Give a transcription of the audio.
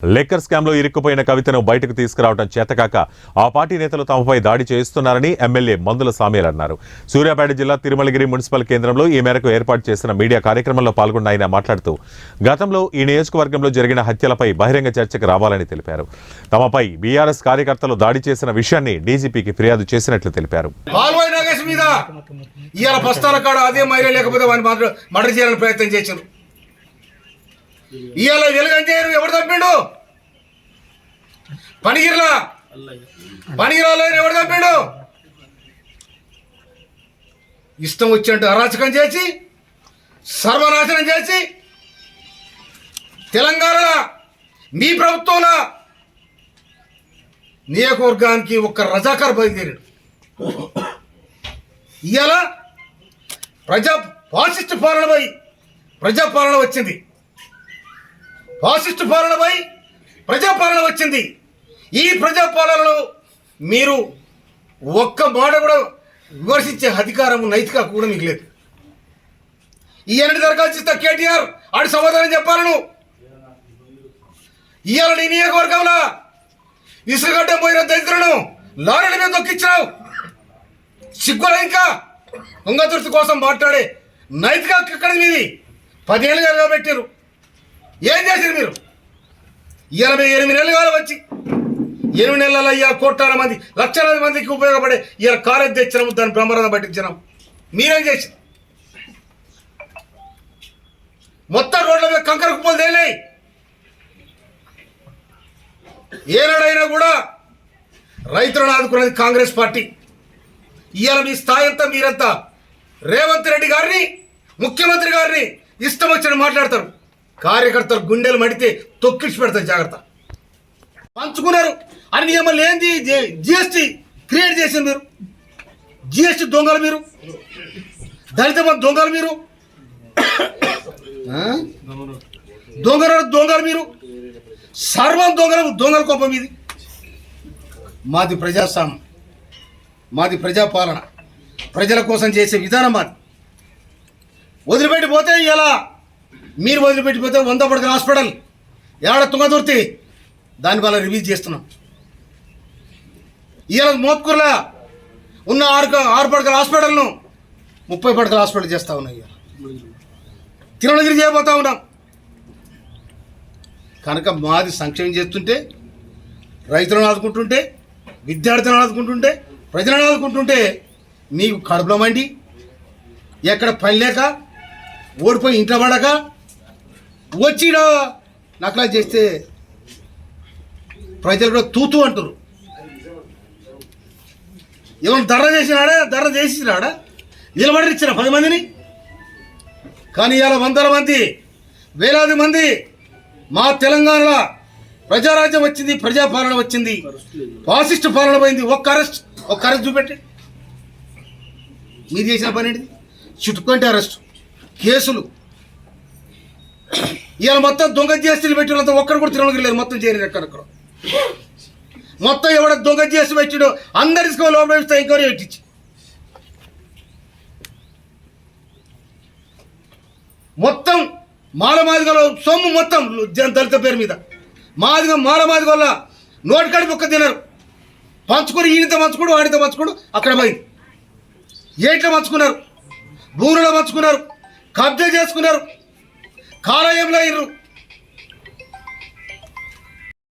Liquor స్కామ్లో ఇరుక్కుపోయిన కవితను బయటకు తీసుకురావడం చేతకాక ఆ పార్టీ నేతలు తమపై దాడి చేస్తున్నారని ఎమ్మెల్యే మందుల సామ్యాల్ అన్నారు. సూర్యాపేట జిల్లా తిరుమలగిరి మున్సిపల్ కేంద్రంలో ఈ మేరకు ఏర్పాటు చేసిన మీడియా కార్యక్రమంలో పాల్గొన్న ఆయన మాట్లాడుతూ గతంలో ఈ నియోజకవర్గంలో జరిగిన హత్యలపై బహిరంగ చర్చకు రావాలని తెలిపారు. తమపై బీఆర్ఎస్ కార్యకర్తలు దాడి చేసిన విషయాన్ని డీజీపీకి ఫిర్యాదు చేసినట్లు తెలిపారు. ఇవాళ వెలుగంజేరు ఎవరు చంపాడు? పనిగిరాలో ఎవరు చంపాడు? ఇష్టం వచ్చినట్టు అరాచకం చేసి సర్వనాశనం చేసి తెలంగాణలో మీ ప్రభుత్వంలో నియోజకవర్గానికి ఒక్క రజాకార్ బయలుదేరాడు. ఇవాళ ఫాసిస్ట్ పాలనపై ప్రజాపాలన వచ్చింది. ఫాసిస్ట్ పాలనపై ప్రజాపాలన వచ్చింది. ఈ ప్రజాపాలనలో మీరు ఒక్క మాట కూడా విమర్శించే అధికారం నైతిక కూడా మీకు లేదు. ఈ ఎన్నిటి దరఖాస్తు ఇస్తా కేటీఆర్ ఆడి సమాధానం చెప్పాలను. ఇవాళ నీ నియోజకవర్గంలో ఇసుగడ్డ పోయిన దళితులను లారీల మీద దొక్కించావు. సిగ్గుల ఇంకా దొంగతుర్తి కోసం మాట్లాడే నైతిక ఎక్కడ మీది? 10 ఏళ్ళుగా పెట్టారు. ఏం చేశారు మీరు? 88 నెలలు కాలం వచ్చి 8 నెలల ఇవాళ కోట్లాది మంది లక్షలాది మందికి ఉపయోగపడే ఇవాళ కాలేజ్ తెచ్చినాము, దాన్ని బ్రహ్మరథం పట్టించినాం. మీరేం చేశారు? మొత్తం రోడ్ల మీద కంకర కుప్పలు తేలాయి. ఏనాడైనా కూడా రైతులను ఆదుకున్నది కాంగ్రెస్ పార్టీ. ఇవాళ మీ స్థాయి అంతా మీరంతా రేవంత్ రెడ్డి గారిని ముఖ్యమంత్రి గారిని ఇష్టం వచ్చిన మాట్లాడతారు. కార్యకర్తలు గుండెలు మడితే తొక్కించి పెడతారు. జాగ్రత్త. పంచుకున్నారు అని నియమాలు ఏంది? జిఎస్టీ క్రియేట్ చేసింది మీరు. జిఎస్టీ దొంగలు మీరు, దళిత మంది దొంగలు మీరు, దొంగలు మీరు, సర్వం దొంగల కోపం ఇది. మాది ప్రజాస్వామ్యం, మాది ప్రజాపాలన, ప్రజల కోసం చేసే విధానం మాది. వదిలిపెట్టిపోతే ఇలా మీరు వదిలిపెట్టిపోతే 100 పడకల హాస్పిటల్ ఏడ తుంగతుర్తి దాని వల్ల రివ్యూ చేస్తున్నాం. ఇవాళ మోత్కూరులో ఉన్న 6 పడకల హాస్పిటల్ను 30 పడకల హాస్పిటల్ చేస్తూ ఉన్నాం. ఇవాళ తిరుమలగిరి చేయబోతూ ఉన్నాం. కనుక మాది సంక్షేమం చేస్తుంటే, రైతులను ఆదుకుంటుంటే, విద్యార్థులను ఆదుకుంటుంటే, ప్రజలను ఆదుకుంటుంటే మీకు కడుపులో మండి ఎక్కడ పని లేక ఓడిపోయి ఇంట్లో పడక వచ్చి నకలా చేస్తే ప్రజలు కూడా తూతూ అంటారు. ఏమైనా ధర్నా చేసినాడా నిలబడి ఇచ్చిన 10 మందిని. కానీ ఇవాళ వందల మంది, వేలాది మంది మా తెలంగాణలో ప్రజారాజ్యం వచ్చింది, ప్రజాపాలన వచ్చింది, ఫాసిస్ట్ పాలన పోయింది. ఒక్క అరెస్ట్ చూపెట్టి మీరు చేసిన పని ఏంటిది? చుట్టుకుంటే అరెస్ట్ కేసులు. ఇవాళ మొత్తం దొంగ జిఎస్టీలు పెట్టినంత ఒక్కడు కూడా తిరగలేదు. మొత్తం చేరి ఎక్కడెక్కడ మొత్తం ఎవడ దొంగ జిఎస్టీ పెట్టాడో అందరికీ లోపల ఎంక్వైరీ పెట్టించి మొత్తం మాలమాదిగలో సొమ్ము మొత్తం దళిత పేరు మీద మాలమాదిగ వల్ల నోటికాడి ఒక్క తినరు. పంచుకొని ఈయనతో పంచుకోడు, వాడితో పంచుకోడు. అక్కడ పోయింది. ఏట్లో పంచుకున్నారు, భూములలో పంచుకున్నారు, కబ్జా చేసుకున్నారు, కాలయంలో అయ్యారు.